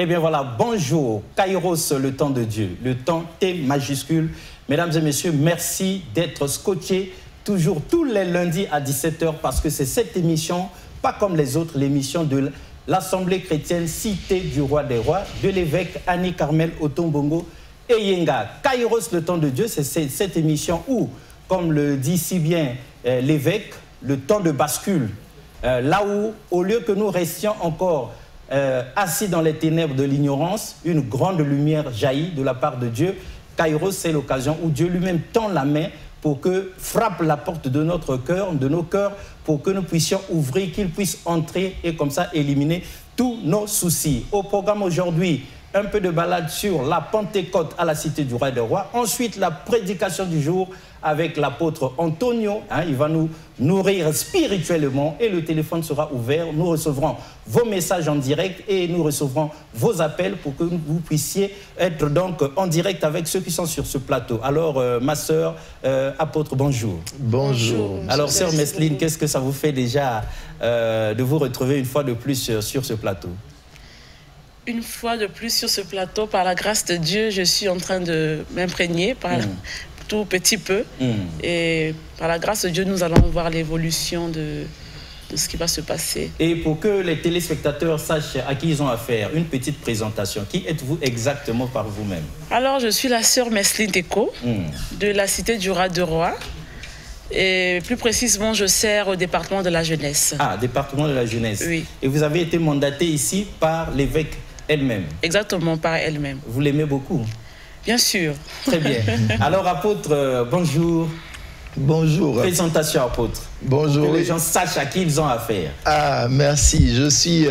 Eh bien voilà, bonjour, Kairos, le temps de Dieu, le temps T majuscule. Mesdames et messieurs, merci d'être scotchés toujours tous les lundis à 17h parce que c'est cette émission, pas comme les autres, l'émission de l'Assemblée chrétienne Cité du Roi des Rois, de l'évêque Annie Carmel Otombongo et Yenga. Kairos, le temps de Dieu, c'est cette émission où, comme le dit si bien l'évêque, le temps de bascule, là où, au lieu que nous restions encore assis dans les ténèbres de l'ignorance, une grande lumière jaillit de la part de Dieu. Kairos, c'est l'occasion où Dieu lui-même tend la main pour que frappe la porte de notre cœur, de nos cœurs, pour que nous puissions ouvrir, qu'il puisse entrer et comme ça éliminer tous nos soucis. Au programme aujourd'hui, un peu de balade sur la Pentecôte à la Cité du Roi des Rois. Ensuite, la prédication du jour avec l'apôtre Antonio. Il va nous nourrir spirituellement et le téléphone sera ouvert. Nous recevrons vos messages en direct et nous recevrons vos appels pour que vous puissiez être donc en direct avec ceux qui sont sur ce plateau. Alors, ma sœur, apôtre, bonjour. Bonjour. Alors, sœur Messeline, qu'est-ce que ça vous fait déjà de vous retrouver une fois de plus sur ce plateau? Une fois de plus sur ce plateau, par la grâce de Dieu, je suis en train de m'imprégner par tout petit peu. Et par la grâce de Dieu, nous allons voir l'évolution de ce qui va se passer. Et pour que les téléspectateurs sachent à qui ils ont affaire, une petite présentation. Qui êtes-vous exactement par vous-même? Alors, je suis la sœur Messeline Teko, de la Cité du Roi des Rois. Et plus précisément, je sers au département de la jeunesse. Ah, département de la jeunesse. Oui. Et vous avez été mandatée ici par l'évêque elle-même? Exactement, par elle-même. Vous l'aimez beaucoup? Bien sûr. Très bien. Alors, apôtre, bonjour. Bonjour. Présentation, apôtre. Bonjour. Pour que les gens sachent à qui ils ont affaire. Ah, merci. Je suis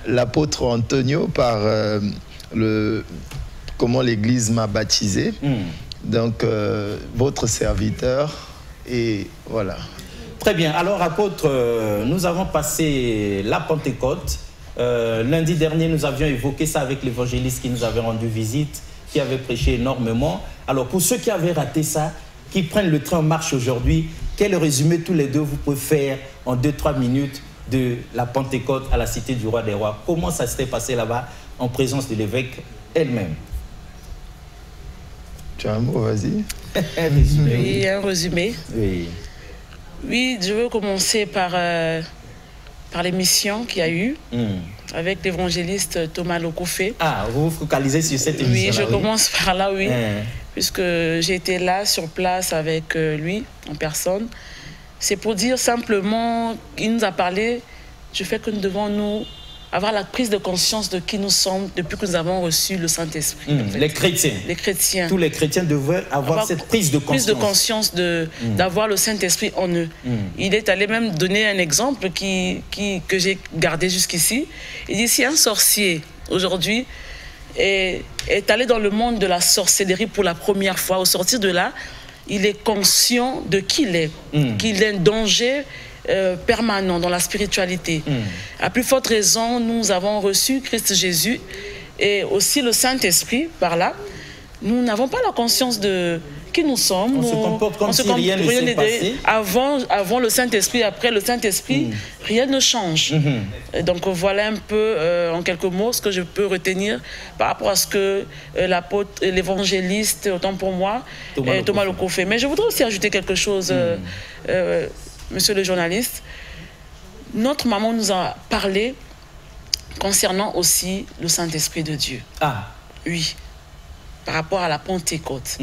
l'apôtre Antonio par comment l'Église m'a baptisé. Donc, votre serviteur. Et voilà. Très bien. Alors, apôtre, nous avons passé la Pentecôte. Lundi dernier, nous avions évoqué ça avec l'évangéliste qui nous avait rendu visite, qui avait prêché énormément. Alors, pour ceux qui avaient raté ça, qui prennent le train en marche aujourd'hui, quel résumé tous les deux vous pouvez faire en 2-3 minutes de la Pentecôte à la Cité du Roi des Rois? Comment ça s'était passé là-bas en présence de l'évêque elle-même? Tu as un mot, vas-y. Oui, un résumé. Oui. Oui, je veux commencer par l'émission qu'il y a eu avec l'évangéliste Thomas Lokofé. Ah, vous vous focalisez sur cette émission? Oui, je commence par là, oui. Puisque j'ai été là, sur place, avec lui, en personne. C'est pour dire simplement, il nous a parlé du fait que nous devons nous avoir la prise de conscience de qui nous sommes depuis que nous avons reçu le Saint-Esprit. En fait. Les chrétiens. Les chrétiens. Tous les chrétiens devraient avoir cette prise de conscience. Prise de conscience d'avoir le Saint-Esprit en eux. Il est allé même donner un exemple que j'ai gardé jusqu'ici. Il dit, si un sorcier, aujourd'hui, est allé dans le monde de la sorcellerie pour la première fois, au sortir de là, il est conscient de qui il est, qu'il est un danger permanent dans la spiritualité. À plus forte raison, nous avons reçu Christ Jésus et aussi le Saint-Esprit par là. Nous n'avons pas la conscience de qui nous sommes. On se comporte comme si rien ne s'est passé. Avant le Saint-Esprit, après le Saint-Esprit, rien ne change. Donc voilà un peu, en quelques mots, ce que je peux retenir par rapport à ce que l'apôtre, l'évangéliste, autant pour moi, Thomas Lokofé. Mais je voudrais aussi ajouter quelque chose, monsieur le journaliste. Notre maman nous a parlé concernant aussi le Saint-Esprit de Dieu. Ah. Oui. Par rapport à la Pentecôte.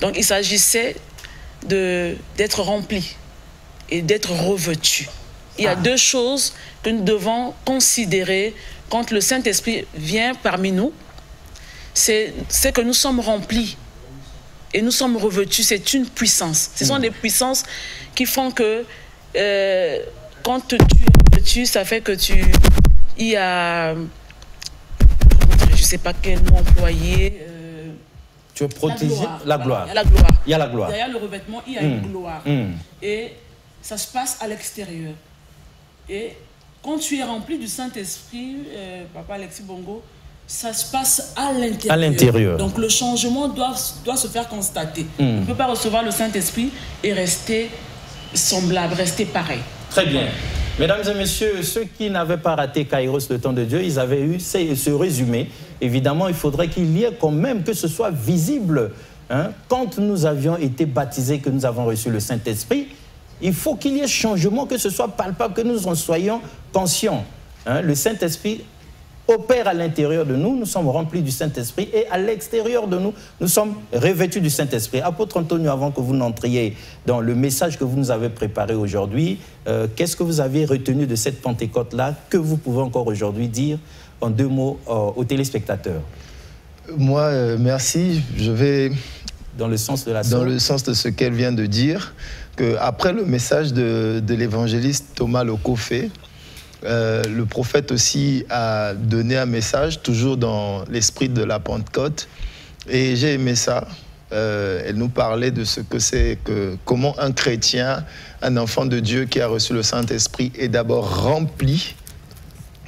Donc il s'agissait d'être rempli et d'être revêtu. Il y a deux choses que nous devons considérer quand le Saint-Esprit vient parmi nous. C'est que nous sommes remplis et nous sommes revêtus. C'est une puissance. Ce sont des puissances qui font que quand tu es revêtu, ça fait que il y a, je ne sais pas quel mot employer. Tu es protégé. La gloire. Il y a la gloire. Il y a la gloire. Derrière le revêtement, il y a une gloire. Et ça se passe à l'extérieur. Et quand tu es rempli du Saint-Esprit, Papa Alexis Bongo, ça se passe à l'intérieur. À l'intérieur. Donc le changement doit se faire constater. On ne peut pas recevoir le Saint-Esprit et rester semblable, rester pareil. Très bien. Mesdames et messieurs, ceux qui n'avaient pas raté Kairos, le temps de Dieu, ils avaient eu ce résumé. Évidemment, il faudrait qu'il y ait quand même que ce soit visible. Hein. Quand nous avions été baptisés, que nous avons reçu le Saint-Esprit, il faut qu'il y ait changement, que ce soit palpable, que nous en soyons conscients. Hein. Le Saint-Esprit opère à l'intérieur de nous, nous sommes remplis du Saint-Esprit, et à l'extérieur de nous, nous sommes revêtus du Saint-Esprit. Apôtre Antonio, avant que vous n'entriez dans le message que vous nous avez préparé aujourd'hui, qu'est-ce que vous avez retenu de cette Pentecôte-là, que vous pouvez encore aujourd'hui dire en 2 mots aux téléspectateurs? Moi, merci. Je vais dans le sens de la sœur. Dans le sens de ce qu'elle vient de dire, qu'après le message de l'évangéliste Thomas Lokofé, le prophète aussi a donné un message, toujours dans l'esprit de la Pentecôte, et j'ai aimé ça. Elle nous parlait de ce que c'est, comment un chrétien, un enfant de Dieu qui a reçu le Saint-Esprit est d'abord rempli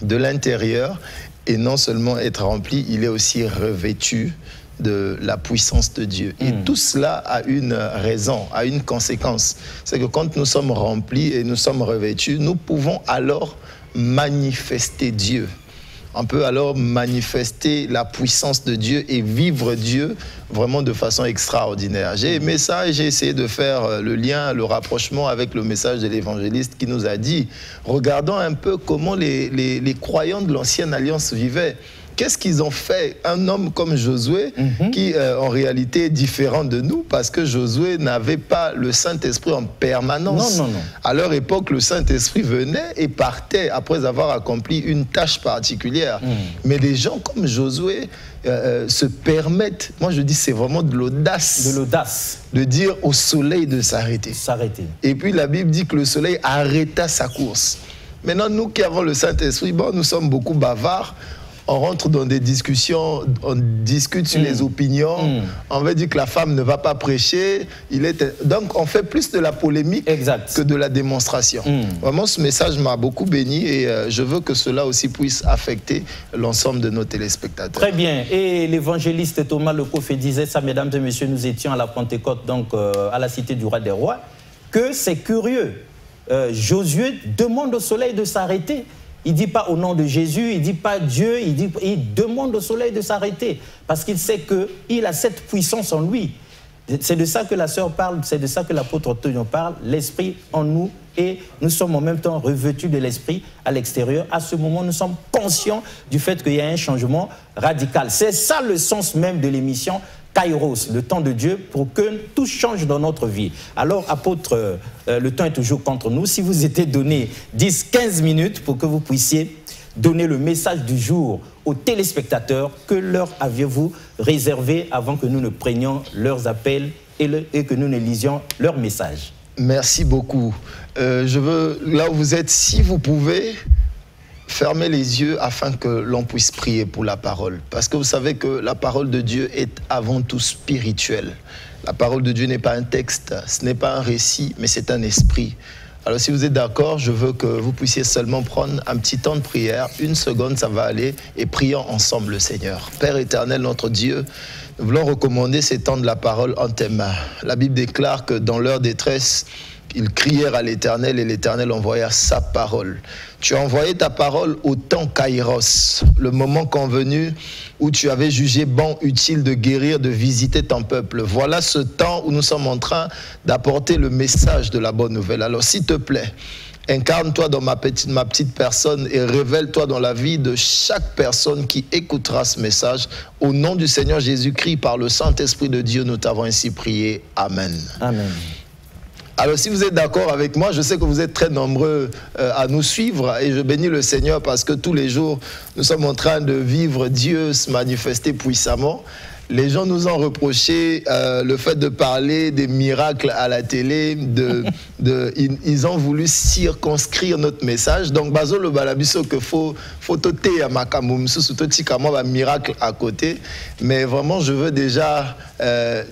de l'intérieur, et non seulement être rempli, il est aussi revêtu de la puissance de Dieu. Et tout cela a une raison, a une conséquence. C'est que quand nous sommes remplis et nous sommes revêtus, nous pouvons alors manifester Dieu. On peut alors manifester la puissance de Dieu et vivre Dieu vraiment de façon extraordinaire. J'ai aimé ça et j'ai essayé de faire le lien, le rapprochement avec le message de l'évangéliste qui nous a dit, regardons un peu comment les croyants de l'ancienne alliance vivaient. Qu'est-ce qu'ils ont fait? Un homme comme Josué, qui en réalité est différent de nous, parce que Josué n'avait pas le Saint-Esprit en permanence. Non. À leur époque, le Saint-Esprit venait et partait après avoir accompli une tâche particulière. Mais des gens comme Josué se permettent, moi je dis c'est vraiment de l'audace. De l'audace. De dire au soleil de s'arrêter. Et puis la Bible dit que le soleil arrêta sa course. Maintenant, nous qui avons le Saint-Esprit, bon, nous sommes beaucoup bavards. On rentre dans des discussions, on discute sur les opinions, on veut dire que la femme ne va pas prêcher. Donc on fait plus de la polémique que de la démonstration. Vraiment, ce message m'a beaucoup béni et je veux que cela aussi puisse affecter l'ensemble de nos téléspectateurs. Très bien. Et l'évangéliste Thomas Lokofé disait ça, mesdames et messieurs, nous étions à la Pentecôte, donc à la cité du roi des rois, que c'est curieux. Josué demande au soleil de s'arrêter. Il ne dit pas au nom de Jésus, il ne dit pas Dieu, il demande au soleil de s'arrêter parce qu'il sait qu'il a cette puissance en lui. C'est de ça que la sœur parle, c'est de ça que l'apôtre Antonio parle, l'esprit en nous, et nous sommes en même temps revêtus de l'esprit à l'extérieur. À ce moment, nous sommes conscients du fait qu'il y a un changement radical. C'est ça le sens même de l'émission Kairos, le temps de Dieu, pour que tout change dans notre vie. Alors, apôtre, le temps est toujours contre nous. Si vous étiez donné 10-15 minutes pour que vous puissiez donner le message du jour aux téléspectateurs, que leur aviez-vous réservé avant que nous ne prenions leurs appels et que nous ne lisions leurs messages? Merci beaucoup. Je veux, là où vous êtes, si vous pouvez, fermez les yeux afin que l'on puisse prier pour la parole. Parce que vous savez que la parole de Dieu est avant tout spirituelle. La parole de Dieu n'est pas un texte, ce n'est pas un récit, mais c'est un esprit. Alors si vous êtes d'accord, je veux que vous puissiez seulement prendre un petit temps de prière. 1 seconde, ça va aller, et prions ensemble le Seigneur. Père éternel, notre Dieu, nous voulons recommander ces temps de la parole en tes mains. La Bible déclare que dans leur détresse, ils crièrent à l'Éternel et l'Éternel envoya sa parole. Tu as envoyé ta parole au temps Kairos, le moment convenu où tu avais jugé bon, utile de guérir, de visiter ton peuple. Voilà ce temps où nous sommes en train d'apporter le message de la bonne nouvelle. Alors s'il te plaît, incarne-toi dans ma petite personne et révèle-toi dans la vie de chaque personne qui écoutera ce message. Au nom du Seigneur Jésus-Christ, par le Saint-Esprit de Dieu, nous t'avons ainsi prié. Amen. Amen. Alors si vous êtes d'accord avec moi, je sais que vous êtes très nombreux à nous suivre et je bénis le Seigneur parce que tous les jours, nous sommes en train de vivre Dieu se manifester puissamment. Les gens nous ont reproché le fait de parler des miracles à la télé, ils ont voulu circonscrire notre message. Donc, bazo le balabiso que faut toter à makamum, un miracle à côté. Mais vraiment, je veux déjà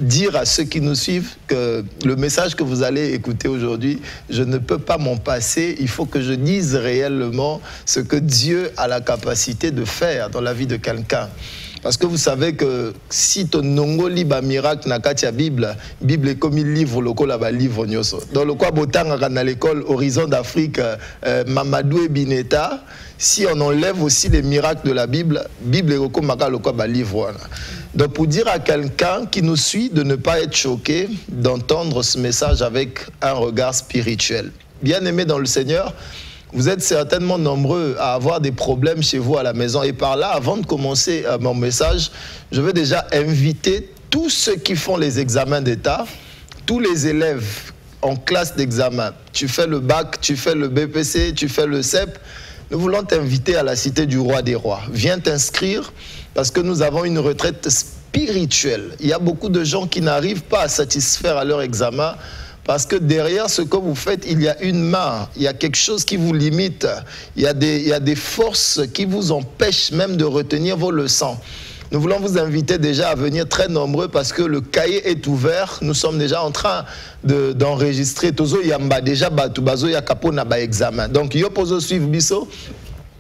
dire à ceux qui nous suivent que le message que vous allez écouter aujourd'hui, je ne peux pas m'en passer. Il faut que je dise réellement ce que Dieu a la capacité de faire dans la vie de quelqu'un. Parce que vous savez que si ton nongo lit ba miracle na katia Bible est comme il livre le col ba livre nyoso. Dans le quoi botanga à l'école Horizon d'Afrique Mamadou et Bineta, si on enlève aussi les miracles de la Bible est comme le quoi ba livre. Donc pour dire à quelqu'un qui nous suit de ne pas être choqué d'entendre ce message avec un regard spirituel. Bien-aimés dans le Seigneur, vous êtes certainement nombreux à avoir des problèmes chez vous à la maison. Et par là, avant de commencer mon message, je veux déjà inviter tous ceux qui font les examens d'État, tous les élèves en classe d'examen. Tu fais le bac, tu fais le BPC, tu fais le CEP. Nous voulons t'inviter à la Cité du Roi des Rois. Viens t'inscrire parce que nous avons une retraite spirituelle. Il y a beaucoup de gens qui n'arrivent pas à satisfaire à leur examen. Parce que derrière ce que vous faites, il y a une main, il y a quelque chose qui vous limite, il y a des forces qui vous empêchent même de retenir vos leçons. Nous voulons vous inviter déjà à venir très nombreux parce que le cahier est ouvert. Nous sommes déjà en train d'enregistrer. Tozo yamba déjà batubazo yakapo na ba examen. Donc yo pozo suivre biso.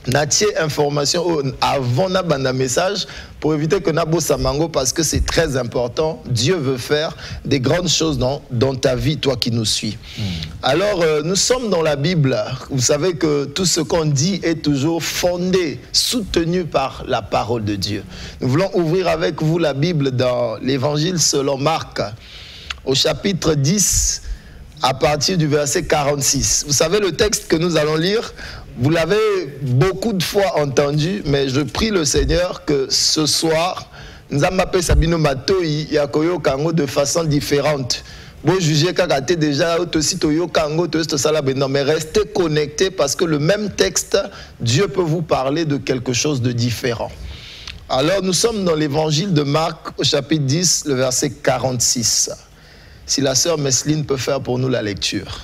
Natie information avant na banda message pour éviter que Nabo Samango parce que c'est très important. Dieu veut faire des grandes choses dans ta vie, toi qui nous suis. Alors, nous sommes dans la Bible. Vous savez que tout ce qu'on dit est toujours fondé, soutenu par la parole de Dieu. Nous voulons ouvrir avec vous la Bible dans l'Évangile selon Marc, au chapitre 10, à partir du verset 46. Vous savez le texte que nous allons lire? Vous l'avez beaucoup de fois entendu, mais je prie le Seigneur que ce soir, nous allons appeler Sabino Matoi Yakoyo Kango de façon différente. Vous jugez kakaté déjà aussi Toyo Kango, mais restez connectés parce que le même texte, Dieu peut vous parler de quelque chose de différent. Alors nous sommes dans l'évangile de Marc au chapitre 10, le verset 46. Si la sœur Messeline peut faire pour nous la lecture.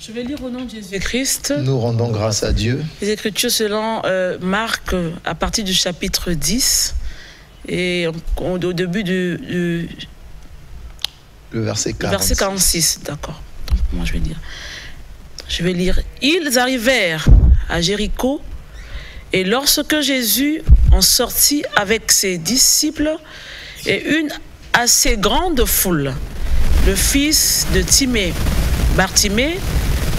Je vais lire au nom de Jésus-Christ. Nous rendons grâce à Dieu. Les Écritures selon Marc, à partir du chapitre 10, et au début le verset 46. Verset 46, d'accord. Moi, je vais lire. Ils arrivèrent à Jéricho, et lorsque Jésus en sortit avec ses disciples et une assez grande foule, le fils de Timée, Bartimée,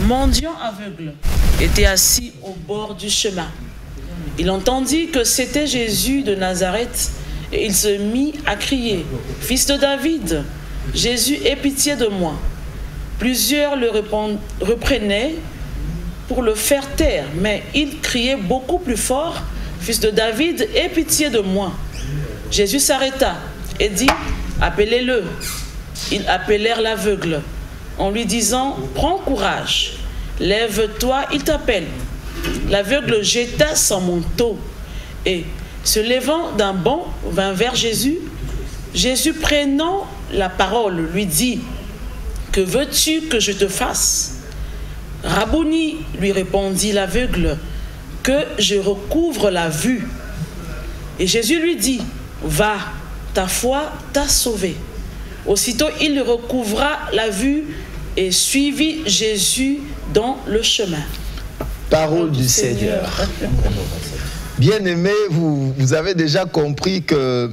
mendiant aveugle, était assis au bord du chemin. Il entendit que c'était Jésus de Nazareth et il se mit à crier « Fils de David, Jésus, aie pitié de moi !» Plusieurs le reprenaient pour le faire taire, mais il criait beaucoup plus fort « Fils de David, aie pitié de moi !» Jésus s'arrêta et dit « Appelez-le !» Ils appelèrent l'aveugle en lui disant « Prends courage, lève-toi, il t'appelle. » L'aveugle jeta son manteau et, se levant d'un bond, vint vers Jésus. Jésus, prenant la parole, lui dit « Que veux-tu que je te fasse ?» « Rabouni, lui répondit l'aveugle, « que je recouvre la vue. » Et Jésus lui dit « Va, ta foi t'a sauvé. » Aussitôt, il recouvra la vue et suivit Jésus dans le chemin. Parole du Seigneur. Bien-aimés, vous avez déjà compris que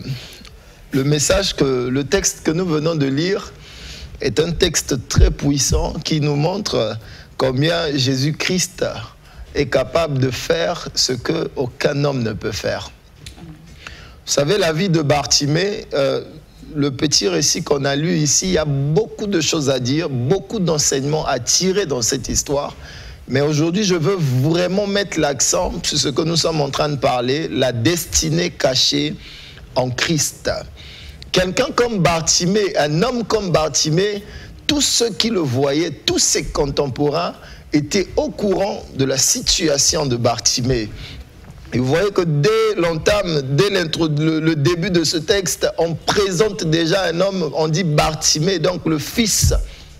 le texte que nous venons de lire est un texte très puissant qui nous montre combien Jésus-Christ est capable de faire ce qu'aucun homme ne peut faire. Vous savez, la vie de Bartimée, le petit récit qu'on a lu ici, il y a beaucoup de choses à dire, beaucoup d'enseignements à tirer dans cette histoire. Mais aujourd'hui, je veux vraiment mettre l'accent sur ce que nous sommes en train de parler, la destinée cachée en Christ. Quelqu'un comme Bartimée, un homme comme Bartimée, tous ceux qui le voyaient, tous ses contemporains étaient au courant de la situation de Bartimée. Et vous voyez que dès l'entame, dès le début de ce texte, on présente déjà un homme, on dit Bartimée, donc le fils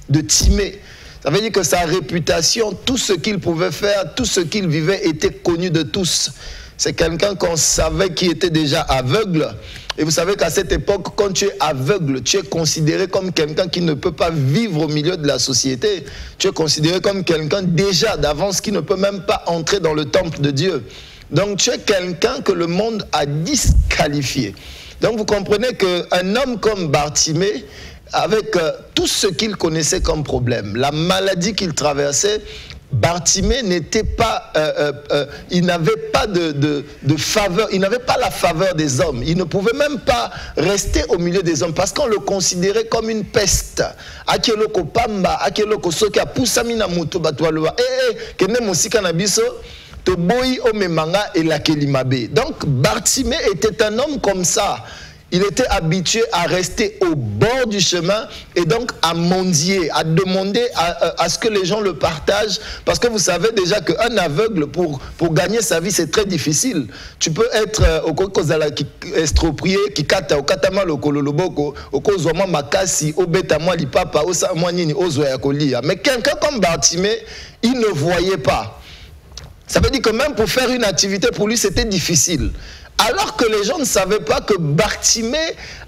de Timée. Ça veut dire que sa réputation, tout ce qu'il pouvait faire, tout ce qu'il vivait était connu de tous. C'est quelqu'un qu'on savait qui était déjà aveugle. Et vous savez qu'à cette époque, quand tu es aveugle, tu es considéré comme quelqu'un qui ne peut pas vivre au milieu de la société. Tu es considéré comme quelqu'un déjà d'avance qui ne peut même pas entrer dans le temple de Dieu. Donc tu es quelqu'un que le monde a disqualifié. Donc vous comprenez qu'un homme comme Bartimée, avec tout ce qu'il connaissait comme problème, la maladie qu'il traversait, Bartimée n'était pas, il n'avait pas de faveur, il n'avait pas la faveur des hommes. Il ne pouvait même pas rester au milieu des hommes parce qu'on le considérait comme une peste. Donc Bartimée était un homme comme ça. Il était habitué à rester au bord du chemin et donc à mendier, à demander à ce que les gens le partagent. Parce que vous savez déjà qu'un aveugle, pour gagner sa vie, c'est très difficile. Tu peux être au Kokozala qui estroprié, qui kata au katama le kololoboko, au Kozoma makasi, au betama lipapa, au samoanini, au zoyakolia. Mais quelqu'un comme Bartimée, il ne voyait pas. Ça veut dire que même pour faire une activité, pour lui, c'était difficile. Alors que les gens ne savaient pas que Bartimée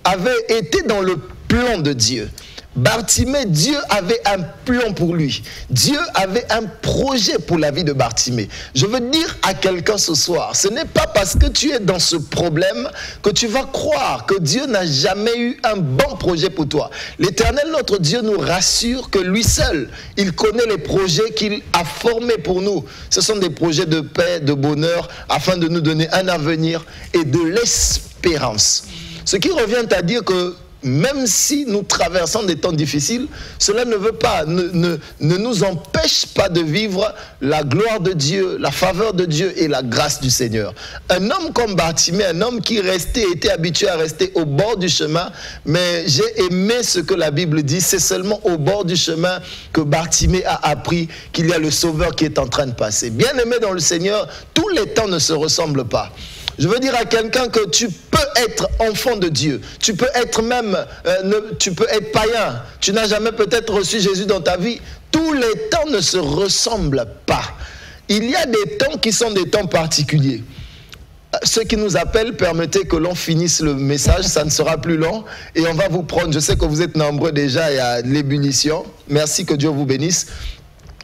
avait été dans le plan de Dieu. Bartimée, Dieu avait un plan pour lui. Dieu avait un projet pour la vie de Bartimée. Je veux dire à quelqu'un ce soir, ce n'est pas parce que tu es dans ce problème que tu vas croire que Dieu n'a jamais eu un bon projet pour toi. L'Éternel, notre Dieu, nous rassure que lui seul, il connaît les projets qu'il a formés pour nous. Ce sont des projets de paix, de bonheur, afin de nous donner un avenir et de l'espérance. Ce qui revient à dire que même si nous traversons des temps difficiles, cela ne nous empêche pas de vivre la gloire de Dieu, la faveur de Dieu et la grâce du Seigneur. Un homme comme Bartimée, un homme qui était habitué à rester au bord du chemin, mais j'ai aimé ce que la Bible dit, c'est seulement au bord du chemin que Bartimée a appris qu'il y a le Sauveur qui est en train de passer. Bien aimé dans le Seigneur, tous les temps ne se ressemblent pas. Je veux dire à quelqu'un que tu peux être enfant de Dieu, tu peux être même, tu peux être païen, tu n'as jamais peut-être reçu Jésus dans ta vie. Tous les temps ne se ressemblent pas. Il y a des temps qui sont des temps particuliers. Ceux qui nous appellent, permettez que l'on finisse le message, ça ne sera plus long. Et on va vous prendre, je sais que vous êtes nombreux déjà, il y a l'ébullition. Merci, que Dieu vous bénisse.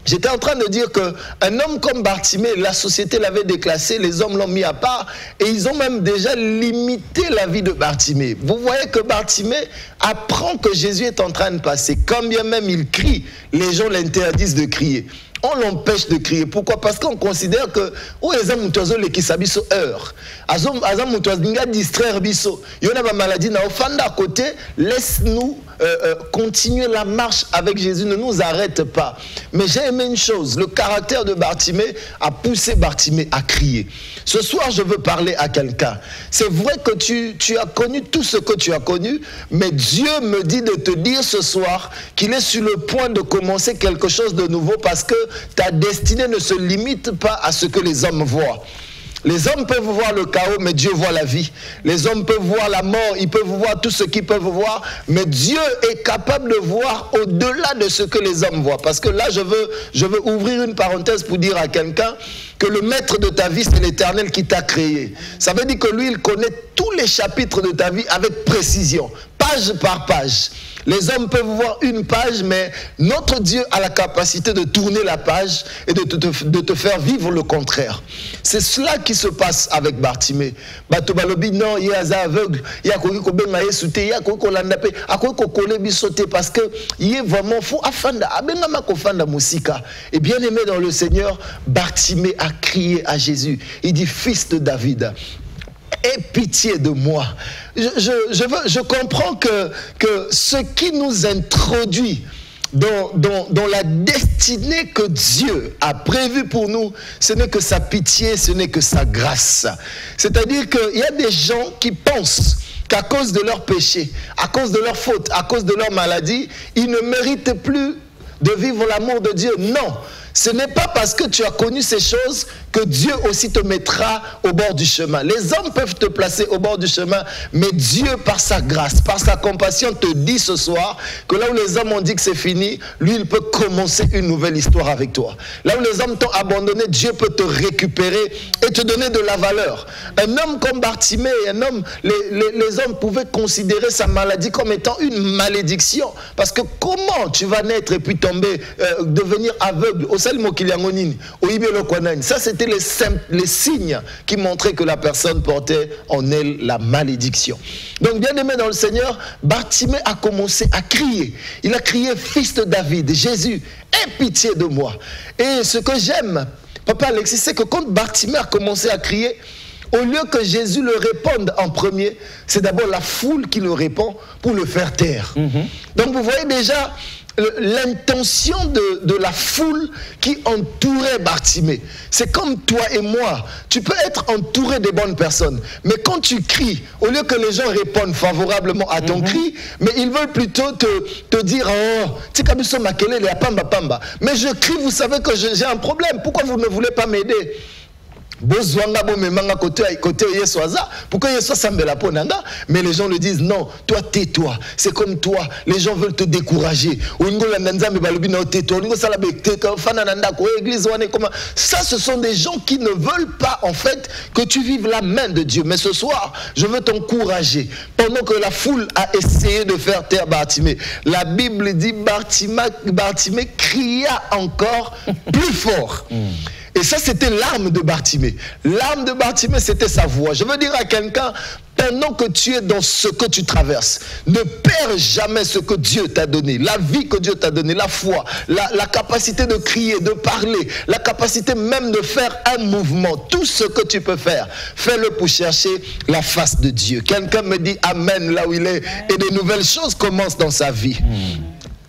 J'étais en train de dire qu'un homme comme Bartimée, la société l'avait déclassé, les hommes l'ont mis à part et ils ont même déjà limité la vie de Bartimée. Vous voyez que Bartimée apprend que Jésus est en train de passer. Quand bien même il crie, les gens l'interdisent de crier. On l'empêche de crier. Pourquoi? Parce qu'on considère que où les hommes les qui s'habillent heure, distraire biso. Il y a une maladie na ofanda à côté. Laisse-nous continuer la marche avec Jésus. Ne nous arrête pas. Mais j'ai aimé une chose. Le caractère de Bartimée a poussé Bartimée à crier. Ce soir, je veux parler à quelqu'un. C'est vrai que tu as connu tout ce que tu as connu, mais Dieu me dit de te dire ce soir qu'il est sur le point de commencer quelque chose de nouveau parce que ta destinée ne se limite pas à ce que les hommes voient. Les hommes peuvent voir le chaos, mais Dieu voit la vie. Les hommes peuvent voir la mort, ils peuvent voir tout ce qu'ils peuvent voir, mais Dieu est capable de voir au-delà de ce que les hommes voient. Parce que là, je veux ouvrir une parenthèse pour dire à quelqu'un que le maître de ta vie, c'est l'Éternel qui t'a créé. Ça veut dire que lui, il connaît tous les chapitres de ta vie avec précision, page par page. Les hommes peuvent voir une page, mais notre Dieu a la capacité de tourner la page et de te faire vivre le contraire. C'est cela qui se passe avec Bartimée. Batobalobi, non, il y a un aveugle, il y a un sauté, il y a un sauté parce que il est vraiment fou. Et bien aimé dans le Seigneur, Bartimée a crié à Jésus. Il dit, fils de David, aie pitié de moi. Je comprends que ce qui nous introduit dans la destinée que Dieu a prévue pour nous, ce n'est que sa pitié, ce n'est que sa grâce. C'est-à-dire qu'il y a des gens qui pensent qu'à cause de leur péché, à cause de leur faute, à cause de leur maladie, ils ne méritent plus de vivre l'amour de Dieu. Non. Ce n'est pas parce que tu as connu ces choses que Dieu aussi te mettra au bord du chemin. Les hommes peuvent te placer au bord du chemin, mais Dieu, par sa grâce, par sa compassion, te dit ce soir que là où les hommes ont dit que c'est fini, lui, il peut commencer une nouvelle histoire avec toi. Là où les hommes t'ont abandonné, Dieu peut te récupérer et te donner de la valeur. Un homme comme Bartimée, les hommes pouvaient considérer sa maladie comme étant une malédiction. Parce que comment tu vas naître et puis tomber, devenir aveugle Ça, c'était les signes qui montraient que la personne portait en elle la malédiction. Donc, bien aimé dans le Seigneur, Bartimée a commencé à crier. Il a crié, fils de David, Jésus, aie pitié de moi. Et ce que j'aime, Papa Alexis, c'est que quand Bartimée a commencé à crier, au lieu que Jésus le réponde en premier, c'est d'abord la foule qui le répond pour le faire taire. Donc vous voyez déjà l'intention de la foule qui entourait Bartimée. C'est comme toi et moi. Tu peux être entouré des bonnes personnes, mais quand tu cries, au lieu que les gens répondent favorablement à ton cri, mais ils veulent plutôt te dire « Oh, mais je crie, vous savez que j'ai un problème. Pourquoi vous ne voulez pas m'aider ?» Mais les gens le disent non, toi tais-toi, c'est comme toi, les gens veulent te décourager. Ça, ce sont des gens qui ne veulent pas en fait que tu vives la main de Dieu. Mais ce soir, je veux t'encourager. Pendant que la foule a essayé de faire taire Bartimée, la Bible dit Bartimée cria encore plus fort. Et ça, c'était l'arme de Bartimée. L'arme de Bartimée, c'était sa voix. Je veux dire à quelqu'un, pendant que tu es dans ce que tu traverses, ne perds jamais ce que Dieu t'a donné, la vie que Dieu t'a donnée, la foi, la capacité de crier, de parler, la capacité même de faire un mouvement. Tout ce que tu peux faire, fais-le pour chercher la face de Dieu. Quelqu'un me dit Amen là où il est, et de nouvelles choses commencent dans sa vie.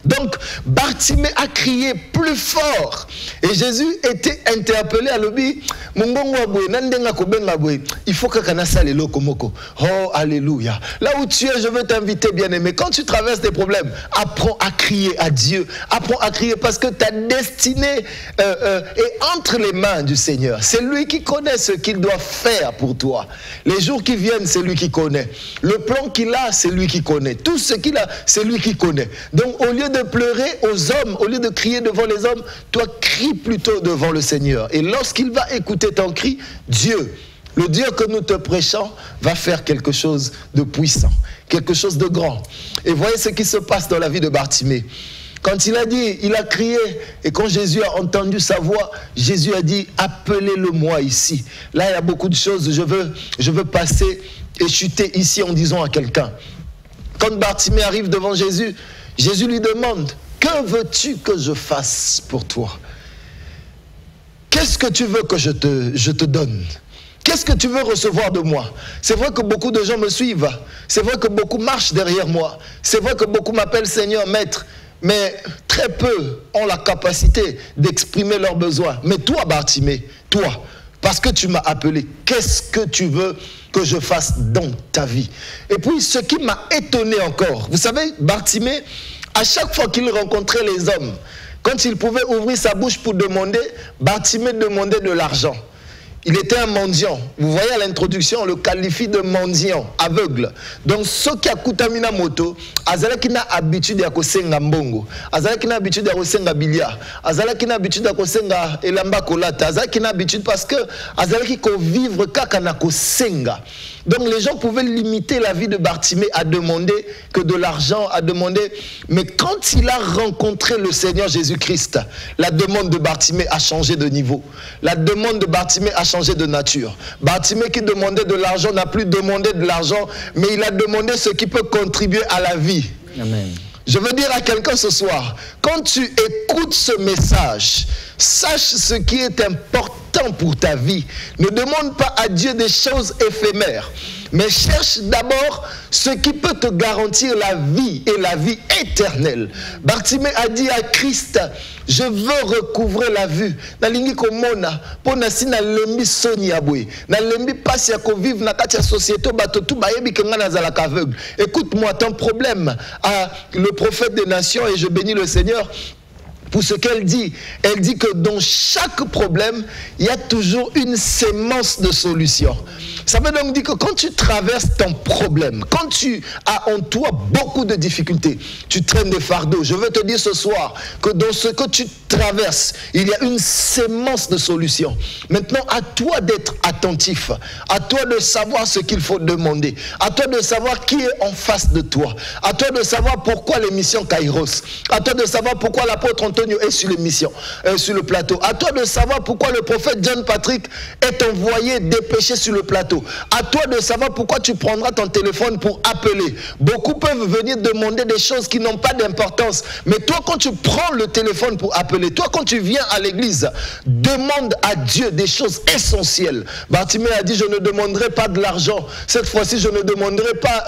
Donc, Bartimée a crié plus fort. Et Jésus était interpellé à l'obi. Il faut que kanasa le lokomoko. Oh, alléluia. Là où tu es, je veux t'inviter, bien-aimé. Quand tu traverses des problèmes, apprends à crier à Dieu. Apprends à crier parce que ta destinée est entre les mains du Seigneur. C'est lui qui connaît ce qu'il doit faire pour toi. Les jours qui viennent, c'est lui qui connaît. Le plan qu'il a, c'est lui qui connaît. Tout ce qu'il a, c'est lui qui connaît. Donc, au lieu de pleurer aux hommes, au lieu de crier devant les hommes, toi crie plutôt devant le Seigneur. Et lorsqu'il va écouter ton cri, Dieu, le Dieu que nous te prêchons, va faire quelque chose de puissant, quelque chose de grand. Et voyez ce qui se passe dans la vie de Bartimée. Quand il a dit, il a crié, et quand Jésus a entendu sa voix, Jésus a dit, appelez-le-moi ici. Là, il y a beaucoup de choses, je veux passer et chuter ici en disant à quelqu'un. Quand Bartimée arrive devant Jésus, Jésus lui demande, que veux-tu que je fasse pour toi? Qu'est-ce que tu veux que je te donne? Qu'est-ce que tu veux recevoir de moi? C'est vrai que beaucoup de gens me suivent. C'est vrai que beaucoup marchent derrière moi. C'est vrai que beaucoup m'appellent Seigneur, Maître. Mais très peu ont la capacité d'exprimer leurs besoins. Mais toi, Bartimée, toi, parce que tu m'as appelé, qu'est-ce que tu veux que je fasse dans ta vie? Et puis, ce qui m'a étonné encore, vous savez, Bartimée, à chaque fois qu'il rencontrait les hommes, quand il pouvait ouvrir sa bouche pour demander, Bartimée demandait de l'argent. Il était un mendiant. Vous voyez à l'introduction, on le qualifie de mendiant, aveugle. Donc, ce qui a kutamina moto, azala qui n'a habitude à kosenga mbongo, azala qui n'a habitude à kosenga bilia, azala qui n'a habitude à kosenga elamba kolata, azala qui n'a habitude parce que azala qui ko vivre kakana kosenga. Donc, les gens pouvaient limiter la vie de Bartimée à demander que de l'argent, à demander. Mais quand il a rencontré le Seigneur Jésus-Christ, la demande de Bartimée a changé de niveau. La demande de Bartimée a changé de nature. Bartimée qui demandait de l'argent n'a plus demandé de l'argent, mais il a demandé ce qui peut contribuer à la vie. Amen. Je veux dire à quelqu'un ce soir, quand tu écoutes ce message, sache ce qui est important pour ta vie. Ne demande pas à Dieu des choses éphémères, mais cherche d'abord ce qui peut te garantir la vie et la vie éternelle. Bartimée a dit à Christ, je veux recouvrer la vue. Écoute-moi, ton problème à le prophète des nations, et je bénis le Seigneur pour ce qu'elle dit. Elle dit que dans chaque problème, il y a toujours une sémence de solution. Ça veut donc dire que quand tu traverses ton problème, quand tu as en toi beaucoup de difficultés, tu traînes des fardeaux, je veux te dire ce soir que dans ce que tu traverses, il y a une sémence de solution. Maintenant, à toi d'être attentif, à toi de savoir ce qu'il faut demander, à toi de savoir qui est en face de toi, à toi de savoir pourquoi l'émission Kairos, à toi de savoir pourquoi l'apôtre Antoine Antonio est sur l'émission, sur le plateau. À toi de savoir pourquoi le prophète John Patrick est envoyé dépêcher sur le plateau. À toi de savoir pourquoi tu prendras ton téléphone pour appeler. Beaucoup peuvent venir demander des choses qui n'ont pas d'importance. Mais toi, quand tu prends le téléphone pour appeler, toi, quand tu viens à l'église, demande à Dieu des choses essentielles. Bartimée a dit, je ne demanderai pas de l'argent. Cette fois-ci, je ne demanderai pas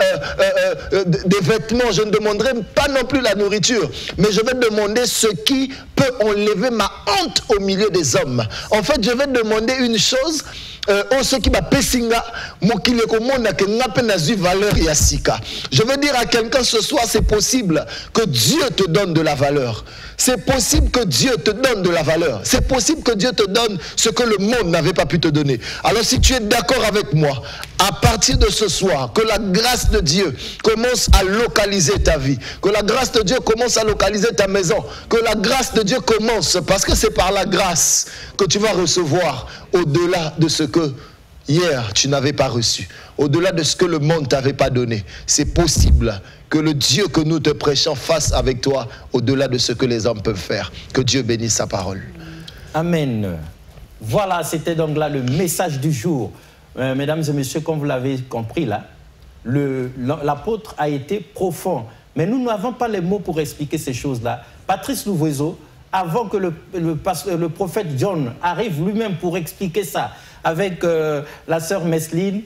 des vêtements. Je ne demanderai pas non plus la nourriture. Mais je vais demander ce qui peut enlever ma honte au milieu des hommes. En fait, je vais demander une chose. Ce qui m'a pessinga, valeur yasika. Je veux dire à quelqu'un ce soir, c'est possible que Dieu te donne de la valeur. C'est possible que Dieu te donne de la valeur. C'est possible que Dieu te donne ce que le monde n'avait pas pu te donner. Alors si tu es d'accord avec moi, à partir de ce soir, que la grâce de Dieu commence à localiser ta vie, que la grâce de Dieu commence à localiser ta maison, que la grâce de Dieu commence, parce que c'est par la grâce que tu vas recevoir au-delà de ce que hier tu n'avais pas reçu, au-delà de ce que le monde t'avait pas donné. C'est possible que le Dieu que nous te prêchons fasse avec toi au-delà de ce que les hommes peuvent faire. Que Dieu bénisse sa parole. Amen. Voilà, c'était donc là le message du jour. Mesdames et messieurs, comme vous l'avez compris là, l'apôtre a été profond. Mais nous n'avons pas les mots pour expliquer ces choses-là. Patrice Louvoiseau, avant que le prophète John arrive lui-même pour expliquer ça, avec la sœur Messeline,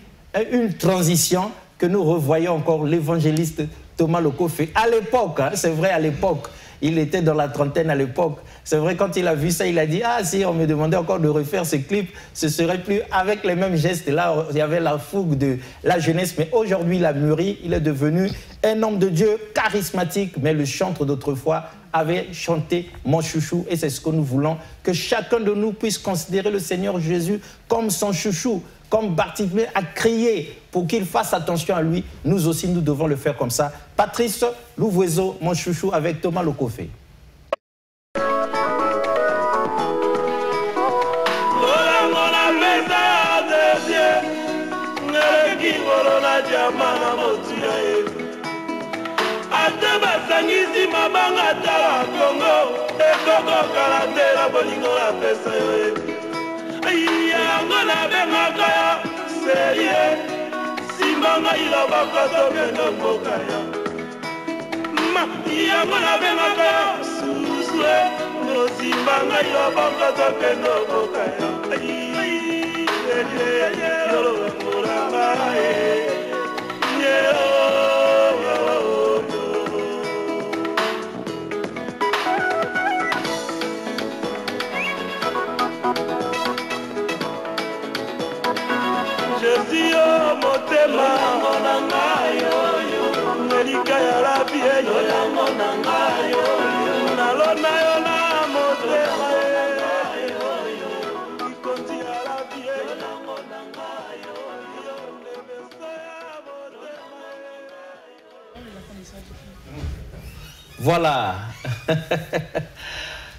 une transition que nous revoyons encore l'évangéliste Thomas Lokofé. À l'époque, hein, c'est vrai, à l'époque, il était dans la trentaine à l'époque. C'est vrai, quand il a vu ça, il a dit, ah si on me demandait encore de refaire ce clip, ce serait plus avec les mêmes gestes. Là, il y avait la fougue de la jeunesse, mais aujourd'hui, il a mûri, il est devenu un homme de Dieu charismatique, mais le chantre d'autrefois avait chanté mon chouchou, et c'est ce que nous voulons, que chacun de nous puisse considérer le Seigneur Jésus comme son chouchou, comme Bartimée a crié pour qu'il fasse attention à lui. Nous aussi, nous devons le faire comme ça. Patrice Louvoiseau, mon chouchou, avec Thomas Lokofé. Voilà.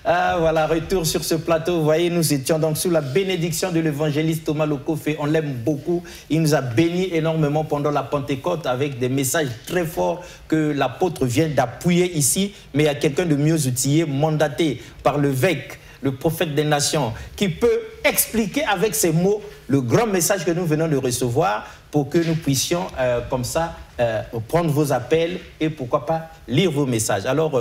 Ah, voilà, retour sur ce plateau. Vous voyez, nous étions donc sous la bénédiction de l'évangéliste Thomas Lokofé. On l'aime beaucoup. Il nous a bénis énormément pendant la Pentecôte avec des messages très forts que l'apôtre vient d'appuyer ici. Mais il y a quelqu'un de mieux outillé, mandaté par l'évêque, le prophète des nations, qui peut expliquer avec ses mots le grand message que nous venons de recevoir pour que nous puissions, comme ça, prendre vos appels et pourquoi pas lire vos messages. Alors,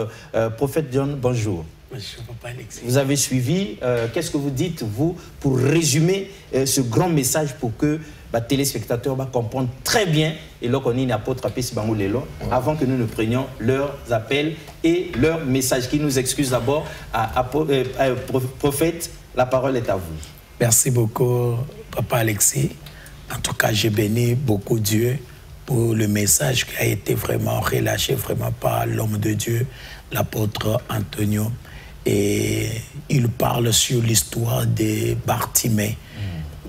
prophète John, bonjour. Monsieur Papa Alexis. Vous avez suivi, qu'est-ce que vous dites, vous, pour résumer ce grand message pour que les téléspectateurs comprennent très bien, et là, on est une apôtre avant que nous ne prenions leurs appels et leurs messages, qui nous excusent d'abord. Prophète, la parole est à vous. Merci beaucoup, Papa Alexis. En tout cas, j'ai béni beaucoup Dieu pour le message qui a été vraiment relâché vraiment par l'homme de Dieu, l'apôtre Antonio. Et il parle sur l'histoire de Bartimée.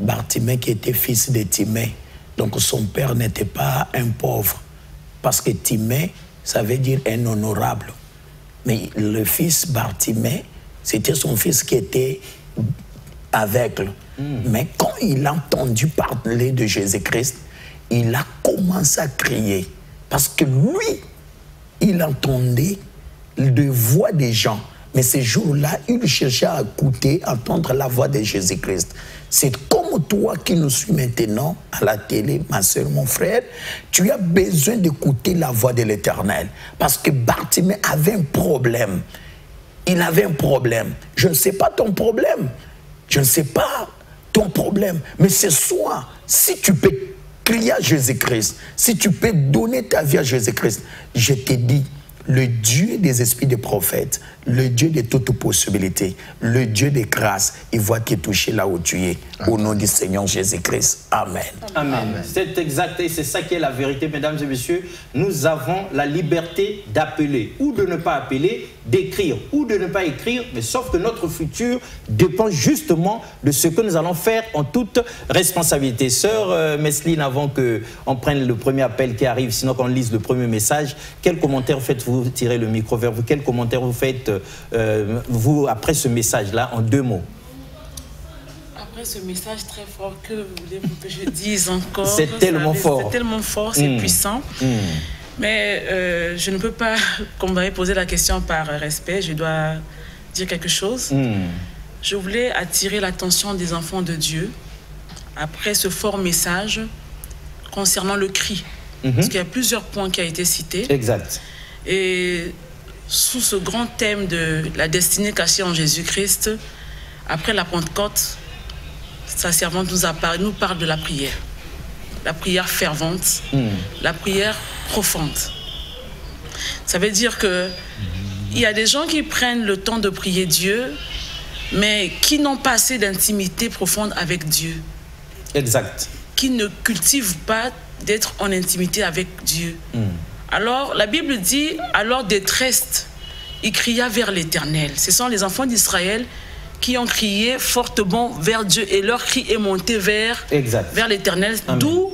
Bartimée qui était fils de Timée. Donc son père n'était pas un pauvre. Parce que Timée, ça veut dire un honorable. Mais le fils Bartimée, c'était son fils qui était aveugle. Mais quand il a entendu parler de Jésus-Christ, il a commencé à crier. Parce que lui, il entendait des voix des gens. Mais ces jours-là, il cherchait à écouter, entendre la voix de Jésus-Christ. C'est comme toi qui nous suis maintenant à la télé, ma soeur, mon frère, tu as besoin d'écouter la voix de l'Éternel. Parce que Bartimée avait un problème. Il avait un problème. Je ne sais pas ton problème. Je ne sais pas ton problème. Mais ce soir, si tu peux crier à Jésus-Christ, si tu peux donner ta vie à Jésus-Christ, je te dis, le Dieu des esprits des prophètes, le Dieu de toute possibilité, le Dieu des grâces, il va te toucher là où tu es. Amen. Au nom du Seigneur Jésus-Christ. Amen. Amen. Amen. C'est exact et c'est ça qui est la vérité, mesdames et messieurs. Nous avons la liberté d'appeler ou de ne pas appeler, d'écrire ou de ne pas écrire, mais sauf que notre futur dépend justement de ce que nous allons faire en toute responsabilité. Sœur Messeline, avant qu'on prenne le premier appel qui arrive, sinon qu'on lise le premier message, quel commentaire faites-vous? Tirez le micro vers vous. Quel commentaire vous faites, vous, après ce message-là, en 2 mots? Après ce message très fort, que voulez-vous que je dise encore? C'est tellement fort. C'est tellement fort, c'est puissant. Mais je ne peux pas, comme vous m'avez posé la question par respect, je dois dire quelque chose. Je voulais attirer l'attention des enfants de Dieu après ce fort message concernant le cri. Parce qu'il y a plusieurs points qui ont été cités. Exact. Et sous ce grand thème de la destinée cachée en Jésus-Christ, après la Pentecôte, sa servante nous parle de la prière fervente, la prière profonde. Ça veut dire que il y a des gens qui prennent le temps de prier Dieu, mais qui n'ont pas assez d'intimité profonde avec Dieu. Exact. Qui ne cultivent pas d'être en intimité avec Dieu. Alors, la Bible dit, alors détresse, il cria vers l'Éternel. Ce sont les enfants d'Israël qui ont crié fortement vers Dieu et leur cri est monté vers l'Éternel. D'où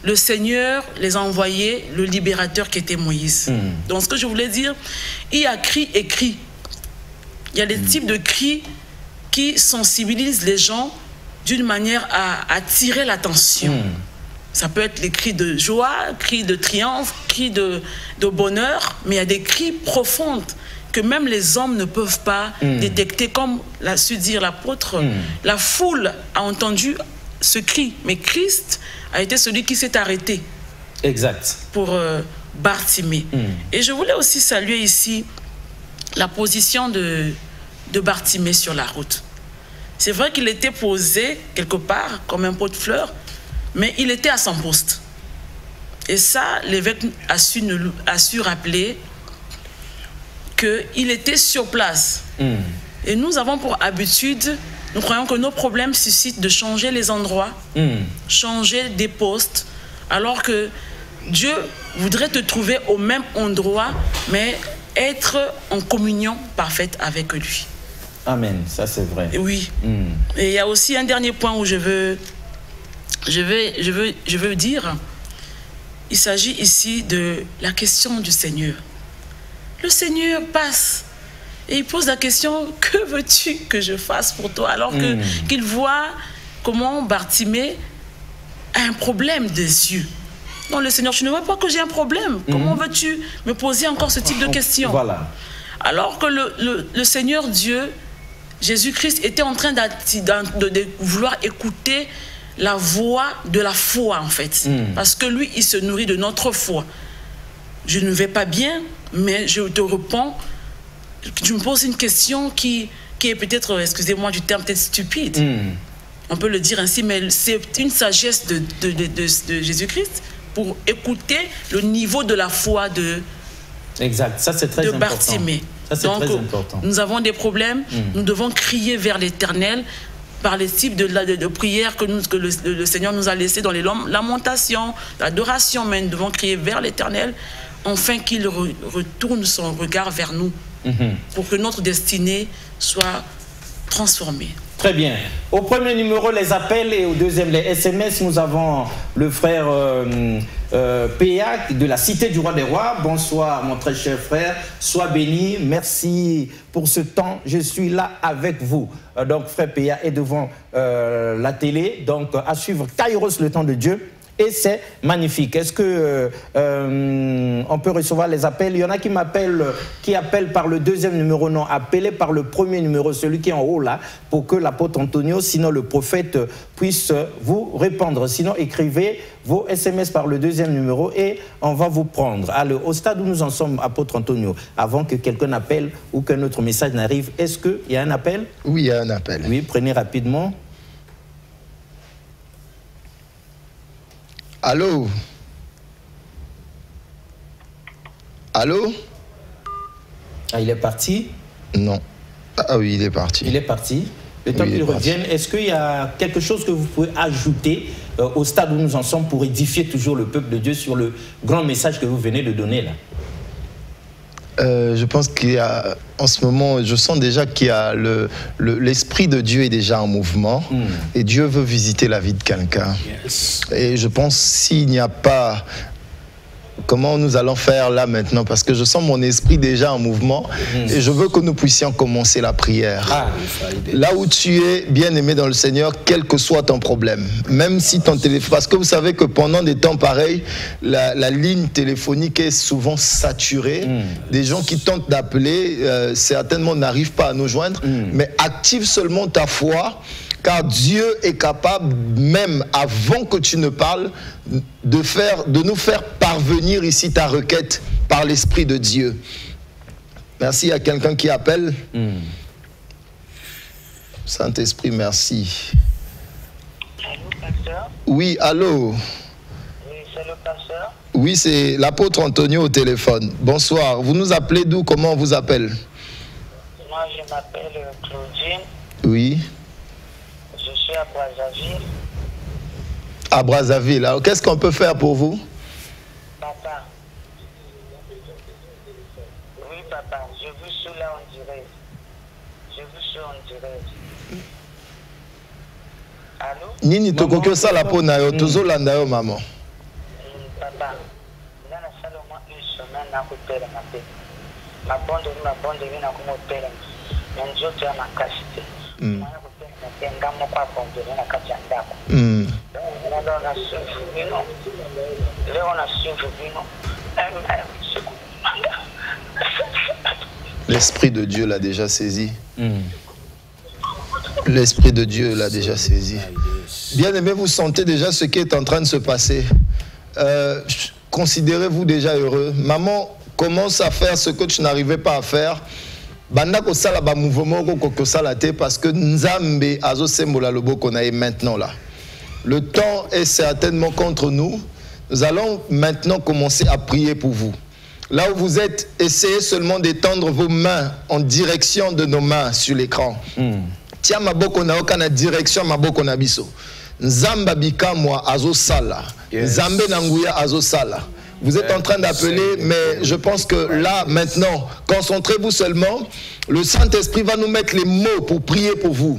le Seigneur les a envoyés, le libérateur qui était Moïse. Donc, ce que je voulais dire, il y a cri et cri. Il y a des types de cris qui sensibilisent les gens d'une manière à attirer l'attention. Ça peut être les cris de joie, cris de triomphe, cris de bonheur, mais il y a des cris profonds que même les hommes ne peuvent pas détecter, comme l'a su dire l'apôtre. La foule a entendu ce cri, mais Christ a été celui qui s'est arrêté. Exact. Pour Bartimée. Et je voulais aussi saluer ici la position de Bartimée sur la route. C'est vrai qu'il était posé quelque part comme un pot de fleurs, mais il était à son poste. Et ça, l'évêque a su rappeler qu'il était sur place. Et nous avons pour habitude, nous croyons que nos problèmes suscitent de changer les endroits, changer des postes, alors que Dieu voudrait te trouver au même endroit, mais être en communion parfaite avec lui. Amen, ça c'est vrai. Oui. Et il y a aussi un dernier point où je veux dire, il s'agit ici de la question du Seigneur. Le Seigneur passe et il pose la question, que veux-tu que je fasse pour toi? Alors qu'il voit comment Bartimée a un problème des yeux. Non, le Seigneur, tu ne vois pas que j'ai un problème. Comment veux-tu me poser encore ce type de questions? Voilà. Alors que le Seigneur Dieu, Jésus-Christ, était en train de vouloir écouter la voix de la foi, en fait. Parce que lui, il se nourrit de notre foi. Je ne vais pas bien, mais je te réponds. Tu me poses une question qui est peut-être, excusez-moi du terme, peut-être stupide. On peut le dire ainsi, mais c'est une sagesse de Jésus-Christ pour écouter le niveau de la foi de Bartimée. Donc, nous avons des problèmes, nous devons crier vers l'Éternel par les types de prières que le Seigneur nous a laissées dans les lamentations, l'adoration, mais nous devons crier vers l'Éternel afin qu'il retourne son regard vers nous pour que notre destinée soit transformée. Très bien. Au premier numéro, les appels, et au deuxième, les SMS, nous avons le frère PA de la Cité du Roi des Rois. Bonsoir, mon très cher frère. Sois béni. Merci pour ce temps. Je suis là avec vous. Donc, frère PA est devant la télé. Donc, à suivre Kairos, le temps de Dieu. et c'est magnifique. Est-ce que on peut recevoir les appels? Il y en a qui m'appellent, qui appellent par le deuxième numéro. Non, appelez par le premier numéro, celui qui est en haut là, pour que l'apôtre Antonio, sinon le prophète, puisse vous répondre. Sinon, écrivez vos SMS par le deuxième numéro et on va vous prendre. Alors, au stade où nous en sommes, apôtre Antonio, avant que quelqu'un appelle ou qu'un autre message n'arrive, est-ce qu'il y a un appel? Oui, il y a un appel. Oui, prenez rapidement. Allô? Allô? Ah, il est parti? Non. Ah oui, il est parti. Il est parti. Le temps qu'il revienne, est-ce qu'il y a quelque chose que vous pouvez ajouter au stade où nous en sommes pour édifier toujours le peuple de Dieu sur le grand message que vous venez de donner là? Je pense qu'il y a, en ce moment, je sens déjà qu'il y a l'Esprit de Dieu est déjà en mouvement et Dieu veut visiter la vie de quelqu'un. Yes. Et je pense s'il n'y a pas... Comment nous allons faire là maintenant? Parce que je sens mon esprit déjà en mouvement et je veux que nous puissions commencer la prière. Ah. Là où tu es bien-aimé dans le Seigneur, quel que soit ton problème, même si ton téléphone... Parce que vous savez que pendant des temps pareils, la ligne téléphonique est souvent saturée. Des gens qui tentent d'appeler, certainement n'arrivent pas à nous joindre, mais active seulement ta foi. Car Dieu est capable, même avant que tu ne parles, de nous faire parvenir ici ta requête par l'Esprit de Dieu. Merci, il y a quelqu'un qui appelle. Saint-Esprit, merci. Allô, pasteur? Oui, allô? Oui, c'est le pasteur. Oui, c'est l'apôtre Antonio au téléphone. Bonsoir, vous nous appelez d'où? Comment on vous appelle? Moi, je m'appelle Claudine. Oui. Je suis à Brazzaville. À Brazzaville. Alors, qu'est-ce qu'on peut faire pour vous? Papa. Oui, papa. Je vous suis là en direct. Je vous suis en direct. Allô? Nini tokokyo sala po na yo tozolanda yo maman. Papa. Là, la salle au moins une semaine, n'a pas de ma paix. Ma bonne de n'a pas de mais Dieu te a ma cachette. L'Esprit de Dieu l'a déjà saisi. L'Esprit de Dieu l'a déjà saisi. Bien aimé, vous sentez déjà ce qui est en train de se passer. Considérez-vous déjà heureux. Maman commence à faire ce que tu n'arrivais pas à faire. Banda ko sala ba mouvement ko sala te parce que Nzambe azo sembola lobo qu'on a maintenant là. Le temps est certainement contre nous. Nous allons maintenant commencer à prier pour vous. Là où vous êtes, essayez seulement d'étendre vos mains en direction de nos mains sur l'écran. Tia maboko na oka na direction maboko na biso. Nzamba bikamwa azo sala. Nzambe nanguya azo sala. Vous êtes en train d'appeler, mais je pense que là, maintenant, concentrez-vous seulement. Le Saint-Esprit va nous mettre les mots pour prier pour vous.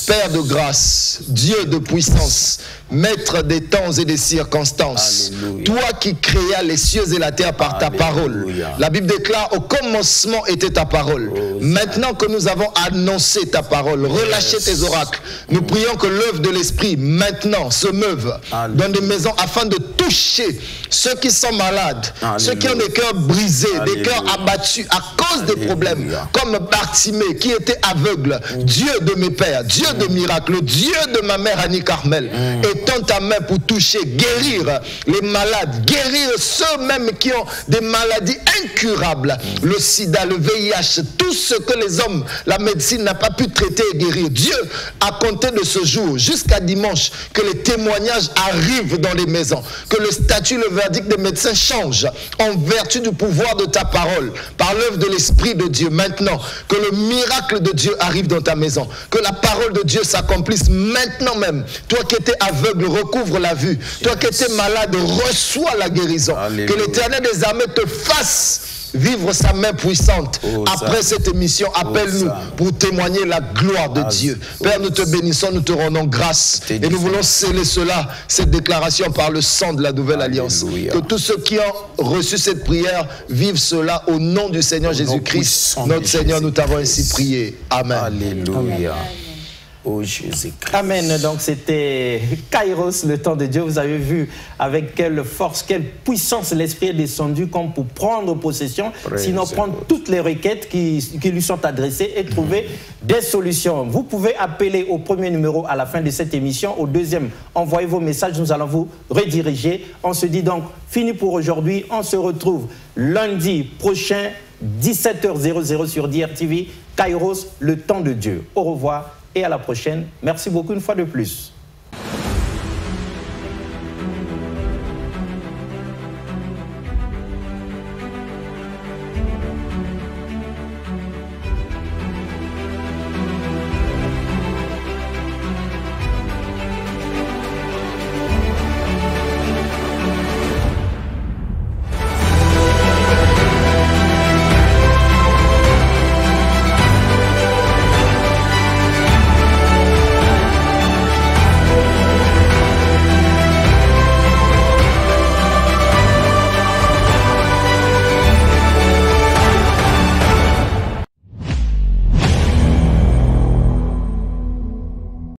Père de grâce, Dieu de puissance, Maître des temps et des circonstances. Alléluia. Toi qui créas les cieux et la terre par ta parole. La Bible déclare, au commencement était ta parole. Maintenant que nous avons annoncé ta parole, relâché tes oracles, nous prions que l'œuvre de l'Esprit, maintenant, se meuve dans des maisons afin de toucher ceux qui sont malades, ceux qui ont des cœurs brisés, des cœurs abattus à cause des problèmes, comme Bartimée qui était aveugle. Dieu de mes pères, Dieu de miracles, Dieu de ma mère Annie Carmel, étends ta main pour toucher, guérir les malades, guérir ceux-mêmes qui ont des maladies incurables, le sida, le VIH, tout ce que les hommes, la médecine n'a pas pu traiter et guérir. Dieu a compté de ce jour jusqu'à dimanche que les témoignages arrivent dans les maisons, que le statut, le verdict des médecins change en vertu du pouvoir de ta parole, par l'œuvre de l'Esprit de Dieu. Maintenant, que le miracle de Dieu arrive dans ta maison, que la parole de Dieu s'accomplisse maintenant même. Toi qui étais aveugle, recouvre la vue. Toi qui étais malade, reçois la guérison. Alléluia. Que l'Éternel des armées te fasse vivre sa main puissante. Après cette émission, appelle-nous pour témoigner la gloire de Dieu. Père, nous te bénissons, nous te rendons grâce. Et nous voulons sceller cela, cette déclaration par le sang de la nouvelle alliance. Que tous ceux qui ont reçu cette prière vivent cela au nom du Seigneur Jésus-Christ. Notre Seigneur, nous t'avons ainsi prié. Amen. Alléluia. ô Jésus-Christ. Amen. Donc c'était Kairos, le temps de Dieu. Vous avez vu avec quelle force, quelle puissance l'Esprit est descendu comme pour prendre possession, sinon prendre toutes les requêtes qui lui sont adressées et trouver des solutions. Vous pouvez appeler au premier numéro à la fin de cette émission, au deuxième, envoyez vos messages, nous allons vous rediriger. On se dit donc fini pour aujourd'hui. On se retrouve lundi prochain, 17h00 sur DRTV. Kairos, le temps de Dieu. Au revoir et à la prochaine. Merci beaucoup une fois de plus.